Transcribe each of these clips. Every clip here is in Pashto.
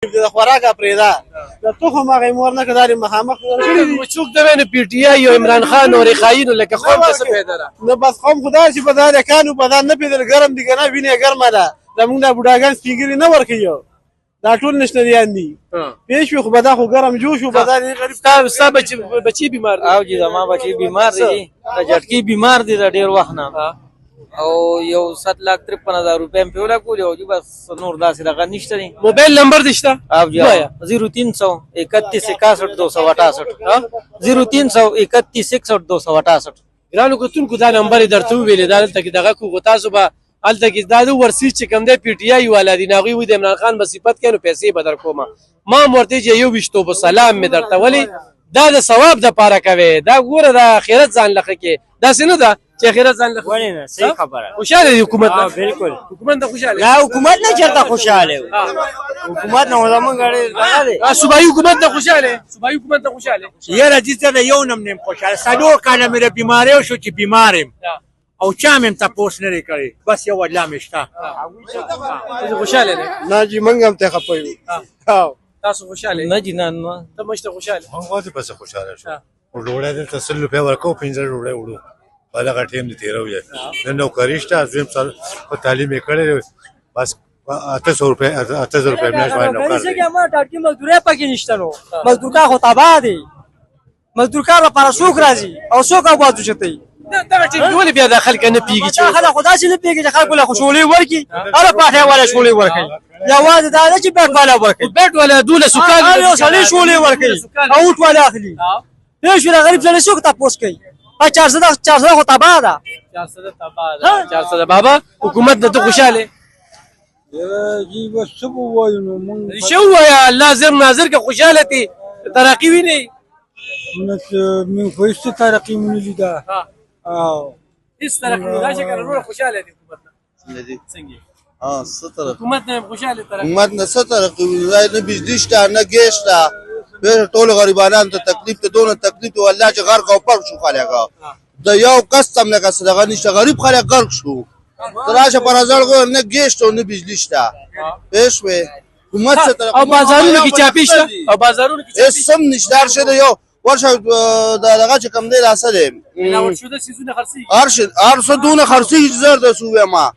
د خوراکه پرېږده د تخم هغې مور نه که دا دې مخامخ کړي دي څوک د وینې پي ټي آی او عمران خان او رخایي نو لکه قوم ته څه فایده ده نو بس قوم خو دا چې په دا رکانو په دا نه پېدل ګرم دي که نه وینې ګرمه ده زمونږ دا بوډاګان سپین ږیري نه ورکوي دا ټول نشتریان دي پېښ وي خو به دا خو ګرم جوش و به دا غریب ستا بچي بیمار دي او جی زما بچي بیمار دي د جټکي بیمار دي د ډېر وخت نه او یو 7,53,000 روپۍ مې پیوله کولې او بس نور داسې دغه نشته دي موبایل نمبر دې شته او جی 0300 31 61 268 0300 31 61 268 ګرانو کتونکو دا نمبر یې درته وویلې دا دلته کې دغه کوو تاسو به هلته کې دا د ورسیز چې کوم دی پي ټي آی والا دي نو هغوی وایي د عمران خان به صفت کوي نو پیسې به در کومه ما هم ورته چې یو ویشتو به سلام مې درته ولې دا د ثواب دپاره کوې دا ګوره د آخرت ځان لخه کې داسې نه ده چې آخرت ځان لخه ولې نه صحیح خبره خوشحاله دی حکومت نه بالکل حکومت نه خوشحاله نه حکومت نه چېرته خوشحاله حکومت نه زمونږ دغه دی صوبایي حکومت نه خوشحاله صوبایي حکومت نه خوشحاله یاره چې ته د یو نم نیم خوشحاله 4 کاله مې د بیمارۍ وشو چې بیمار یم او چا مې هم تپوس نه دی کړی بس یو الله مې شته خوشحاله دی نه جي موږ هم ته خفه یو تاسو خوشحاله نه جی نه ته مشته خوشحاله موږ واځي پس خوشاله شو ډوړې دلته 100 روپیا ورکو 15 ډوړې وړو په دغه ټیم دې تیرو یې نن نوکری شته زم سره په تعلیم یې کړې بس 800 روپیا 800 روپیا میاشت باندې نوکر دی ما ټاټي مزدوري پکې نشته نو مزدور کا خو تباه دی مزدور کار لپاره څوک راځي او څوک آباد شته دغه ټیم ولې بیا د خلک نه پیږي چې خلک خدا چې نه پیږي چې خلکو له خوشحالي ورکي هر پاټه والا شولې ورکي یوازې دا نه چې بیٹ والا ورکي بیٹ والا دوله سکان یو سړی شولې ورکي اوټ والا اخلي هیڅ ولا غریب ځل څوک تاسو کوي 400 خو تباه ده 400 تباه ده 400 بابا حکومت د خوشاله جی بس څه وایو نو مونږ شو یا الله زر ناظر که خوشاله تي ترقی ویني من خو هیڅ ترقی مونږ لیدا او هیڅ ترقی نه شکر ورو خوشاله دي حکومت څنګه ستر حکومت نه خوشاله ترقی حکومت نه ستر نه بجلی شته نه ګیس شته به ټول غریبانو ته تکلیف ته دونه تکلیف او الله چې غرق او پړ شو خلک د یو قسم نه کس دغه نشه غریب خلک غرق شو تراشه پر ازل غو نه ګیس ته نه بجلی شته پېښ وې حکومت ستر او بازارونو کې چاپی شته او بازارونو کې چاپی سم نشدار شه یو ورشه دغه چې کم دی راسه دی ملاوت شو د سيزونه خرسي ارشد دونه خرسي زر د سوې ما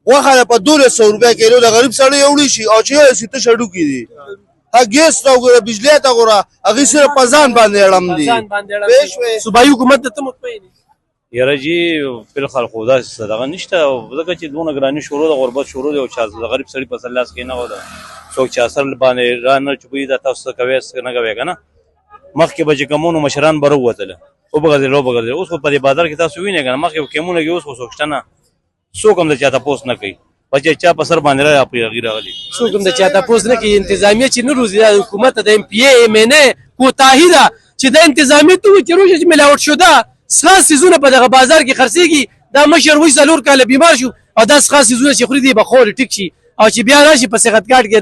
وخاله په 200 روپیا کیلو د غریب سړی یوړي شي او چې سیته شډو کی دي ها ګیس تا وګوره بجلی تا وګوره هغه سره پزان باندې اړم دي پېښ صوبایي حکومت ته مطمئن یاره جی بل خلکو دا صدقه نشته او ځکه چې دونه ګرانی شروع د غربت شروع دی او چې د غریب سړي په سلاس کې نه ودا څوک چې اثر باندې را نه چوي دا تاسو کوي نه کوي کنه مخکې به چې کومونو مشران برو وتله او بغیر اوس په دې بازار کې تاسو وینئ کنه مخکې کومونه کې اوس خو څوک نه څوک هم د چاته پوس نه کوي بچا چا په سر باندې را غیر غلي څوک هم د چاته پوس نه کوي انتظامیه چې نه روزي د حکومت د ام پی ای ام ان ای کوتاهی ده چې د انتظامیه ته چې روزي ملاوت شوه خاص سيزونه په دغه بازار کې خرڅيږي دا مشر وې څلور کاله بیمار شو او دا خاص سيزونه چې خوري دی بخور ټیک شي او چې بیا راشي په صحت کارت کې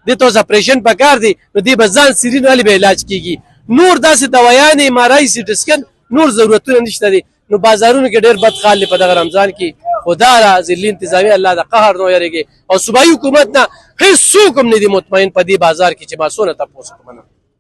د تو اپریشن پکار دی نو دی بزان سیرین والی به علاج کیږي نور داسې دوايان مارای سي ډسکن نور ضرورتونه نشته دي نو بازارونو کې ډېر بد حال په دغه رمضان کې خدا را ذل انتظامی الله د قهر نو یریږي او صوبایي حکومت نه هیڅ څوک هم نه دي مطمئن په دې بازار کې چې ما سونه تاسو کوم